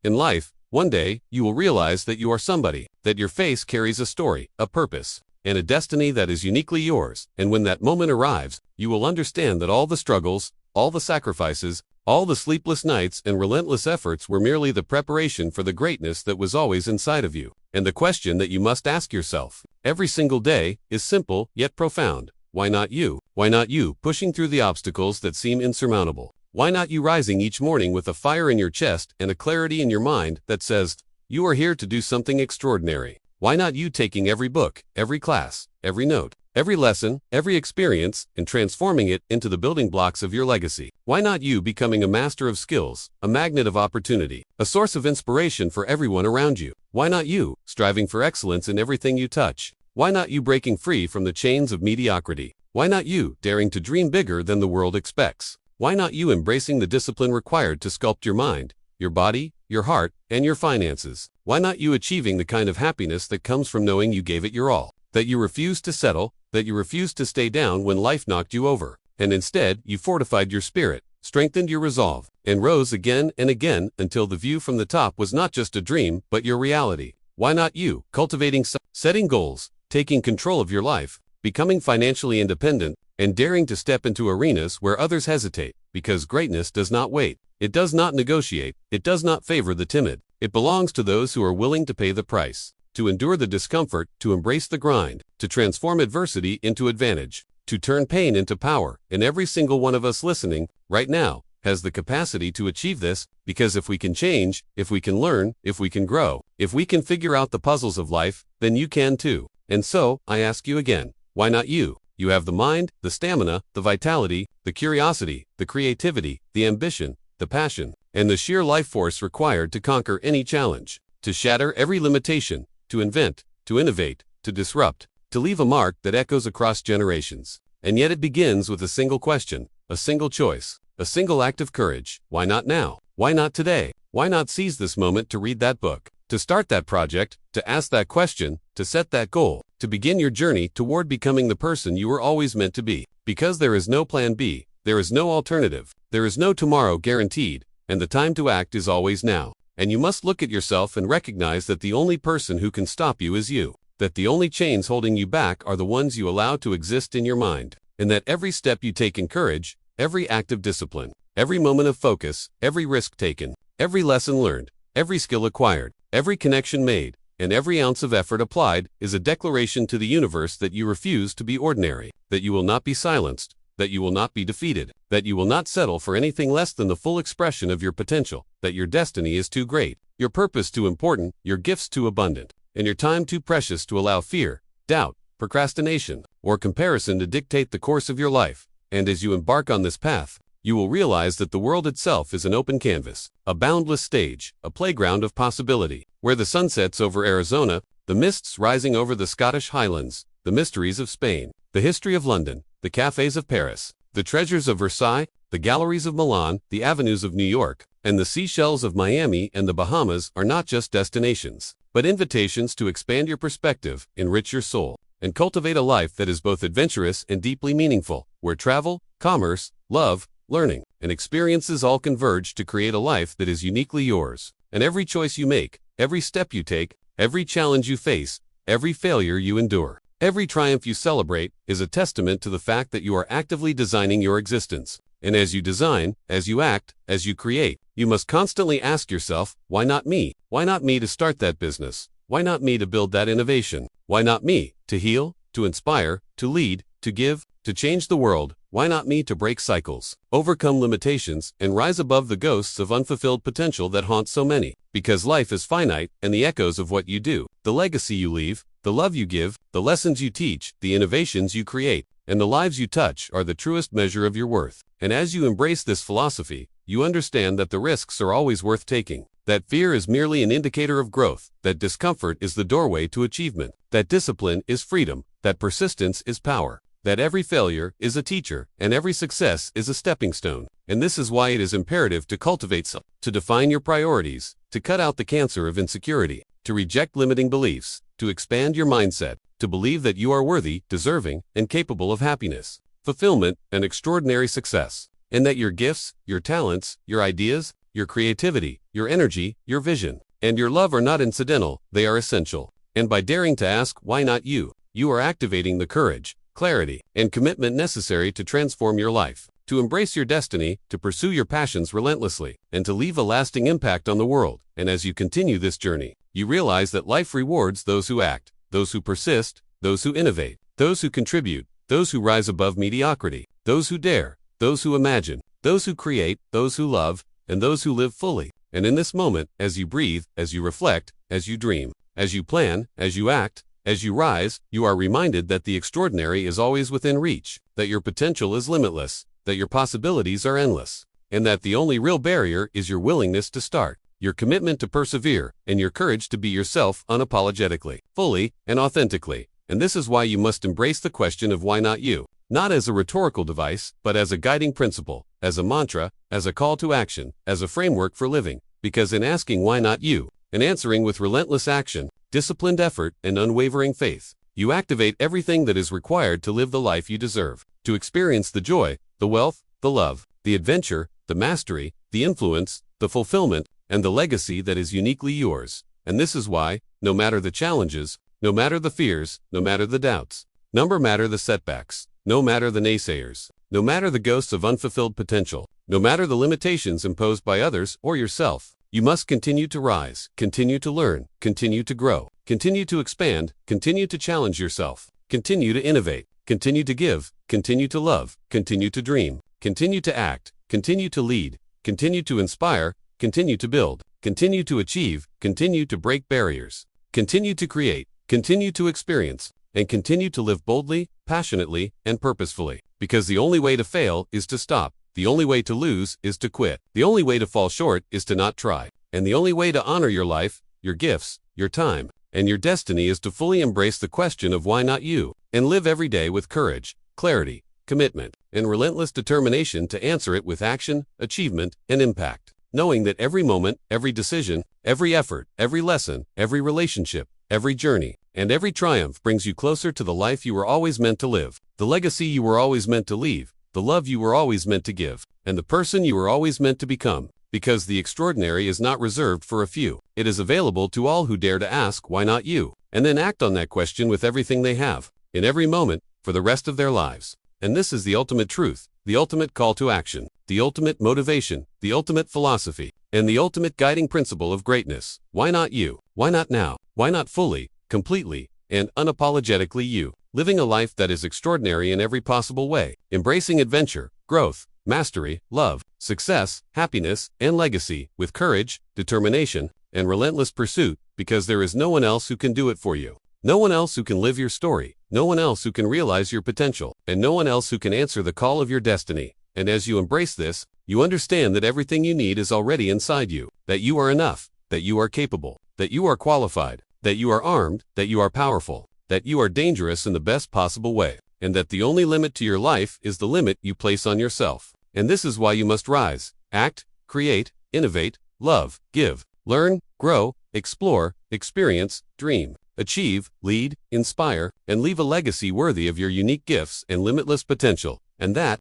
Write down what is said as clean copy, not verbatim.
In life, one day, you will realize that you are somebody, that your face carries a story, a purpose, and a destiny that is uniquely yours. And when that moment arrives, you will understand that all the struggles, all the sacrifices, all the sleepless nights and relentless efforts were merely the preparation for the greatness that was always inside of you. And the question that you must ask yourself every single day is simple yet profound. Why not you? Why not you pushing through the obstacles that seem insurmountable? Why not you rising each morning with a fire in your chest and a clarity in your mind that says, you are here to do something extraordinary? Why not you taking every book, every class, every note, every lesson, every experience, and transforming it into the building blocks of your legacy? Why not you becoming a master of skills, a magnet of opportunity, a source of inspiration for everyone around you? Why not you striving for excellence in everything you touch? Why not you breaking free from the chains of mediocrity? Why not you daring to dream bigger than the world expects? Why not you embracing the discipline required to sculpt your mind, your body, your heart, and your finances? Why not you achieving the kind of happiness that comes from knowing you gave it your all, that you refused to settle, that you refused to stay down when life knocked you over, and instead you fortified your spirit, strengthened your resolve, and rose again and again until the view from the top was not just a dream but your reality? Why not you cultivating, setting goals, taking control of your life, becoming financially independent, and daring to step into arenas where others hesitate? Because greatness does not wait. It does not negotiate. It does not favor the timid. It belongs to those who are willing to pay the price, to endure the discomfort, to embrace the grind, to transform adversity into advantage, to turn pain into power. And every single one of us listening right now has the capacity to achieve this, because if we can change, if we can learn, if we can grow, if we can figure out the puzzles of life, then you can too. And so, I ask you again, why not you? You have the mind, the stamina, the vitality, the curiosity, the creativity, the ambition, the passion, and the sheer life force required to conquer any challenge, to shatter every limitation, to invent, to innovate, to disrupt, to leave a mark that echoes across generations. And yet it begins with a single question, a single choice, a single act of courage. Why not now? Why not today? Why not seize this moment to read that book, to start that project, to ask that question, to set that goal, to begin your journey toward becoming the person you were always meant to be? Because there is no plan B, there is no alternative, there is no tomorrow guaranteed, and the time to act is always now. And you must look at yourself and recognize that the only person who can stop you is you, that the only chains holding you back are the ones you allow to exist in your mind, and that every step you take in courage, every act of discipline, every moment of focus, every risk taken, every lesson learned, every skill acquired, every connection made, and every ounce of effort applied is a declaration to the universe that you refuse to be ordinary, that you will not be silenced, that you will not be defeated, that you will not settle for anything less than the full expression of your potential, that your destiny is too great, your purpose too important, your gifts too abundant, and your time too precious to allow fear, doubt, procrastination, or comparison to dictate the course of your life. And as you embark on this path, you will realize that the world itself is an open canvas, a boundless stage, a playground of possibility, where the sun sets over Arizona, the mists rising over the Scottish Highlands, the mysteries of Spain, the history of London, the cafes of Paris, the treasures of Versailles, the galleries of Milan, the avenues of New York, and the seashells of Miami and the Bahamas are not just destinations, but invitations to expand your perspective, enrich your soul, and cultivate a life that is both adventurous and deeply meaningful, where travel, commerce, love, learning, and experiences all converge to create a life that is uniquely yours. And every choice you make, every step you take, every challenge you face, every failure you endure, every triumph you celebrate is a testament to the fact that you are actively designing your existence. And as you design, as you act, as you create, you must constantly ask yourself, why not me? Why not me to start that business? Why not me to build that innovation? Why not me to heal, to inspire, to lead, to give, to change the world? Why not me to break cycles, overcome limitations, and rise above the ghosts of unfulfilled potential that haunt so many? Because life is finite, and the echoes of what you do, the legacy you leave, the love you give, the lessons you teach, the innovations you create, and the lives you touch are the truest measure of your worth. And as you embrace this philosophy, you understand that the risks are always worth taking, that fear is merely an indicator of growth, that discomfort is the doorway to achievement, that discipline is freedom, that persistence is power, that every failure is a teacher, and every success is a stepping stone. And this is why it is imperative to cultivate self, to define your priorities, to cut out the cancer of insecurity, to reject limiting beliefs, to expand your mindset, to believe that you are worthy, deserving, and capable of happiness, fulfillment, and extraordinary success, and that your gifts, your talents, your ideas, your creativity, your energy, your vision, and your love are not incidental, they are essential. And by daring to ask, why not you? You are activating the courage, clarity, and commitment necessary to transform your life, to embrace your destiny, to pursue your passions relentlessly, and to leave a lasting impact on the world. And as you continue this journey, you realize that life rewards those who act, those who persist, those who innovate, those who contribute, those who rise above mediocrity, those who dare, those who imagine, those who create, those who love, and those who live fully. And in this moment, as you breathe, as you reflect, as you dream, as you plan, as you act, as you rise, you are reminded that the extraordinary is always within reach, that your potential is limitless, that your possibilities are endless, and that the only real barrier is your willingness to start, your commitment to persevere, and your courage to be yourself unapologetically, fully, and authentically. And this is why you must embrace the question of why not you, not as a rhetorical device, but as a guiding principle, as a mantra, as a call to action, as a framework for living. Because in asking why not you, and answering with relentless action, disciplined effort, and unwavering faith, you activate everything that is required to live the life you deserve, to experience the joy, the wealth, the love, the adventure, the mastery, the influence, the fulfillment, and the legacy that is uniquely yours. And this is why, no matter the challenges, no matter the fears, no matter the doubts, no matter the setbacks, no matter the naysayers, no matter the ghosts of unfulfilled potential, no matter the limitations imposed by others or yourself, you must continue to rise, continue to learn, continue to grow, continue to expand, continue to challenge yourself, continue to innovate, continue to give, continue to love, continue to dream, continue to act, continue to lead, continue to inspire, continue to build, continue to achieve, continue to break barriers, continue to create, continue to experience, and continue to live boldly, passionately, and purposefully. Because the only way to fail is to stop. The only way to lose is to quit. The only way to fall short is to not try. And the only way to honor your life, your gifts, your time, and your destiny is to fully embrace the question of why not you, and live every day with courage, clarity, commitment, and relentless determination to answer it with action, achievement, and impact. Knowing that every moment, every decision, every effort, every lesson, every relationship, every journey, and every triumph brings you closer to the life you were always meant to live, the legacy you were always meant to leave, the love you were always meant to give, and the person you were always meant to become. Because the extraordinary is not reserved for a few. It is available to all who dare to ask, why not you? And then act on that question with everything they have, in every moment, for the rest of their lives. And this is the ultimate truth, the ultimate call to action, the ultimate motivation, the ultimate philosophy, and the ultimate guiding principle of greatness. Why not you? Why not now? Why not fully, completely, and unapologetically you? Living a life that is extraordinary in every possible way, embracing adventure, growth, mastery, love, success, happiness, and legacy, with courage, determination, and relentless pursuit, because there is no one else who can do it for you. No one else who can live your story, no one else who can realize your potential, and no one else who can answer the call of your destiny. And as you embrace this, you understand that everything you need is already inside you, that you are enough, that you are capable, that you are qualified, that you are armed, that you are powerful, that you are dangerous in the best possible way, and that the only limit to your life is the limit you place on yourself. And this is why you must rise, act, create, innovate, love, give, learn, grow, explore, experience, dream, achieve, lead, inspire, and leave a legacy worthy of your unique gifts and limitless potential. And that,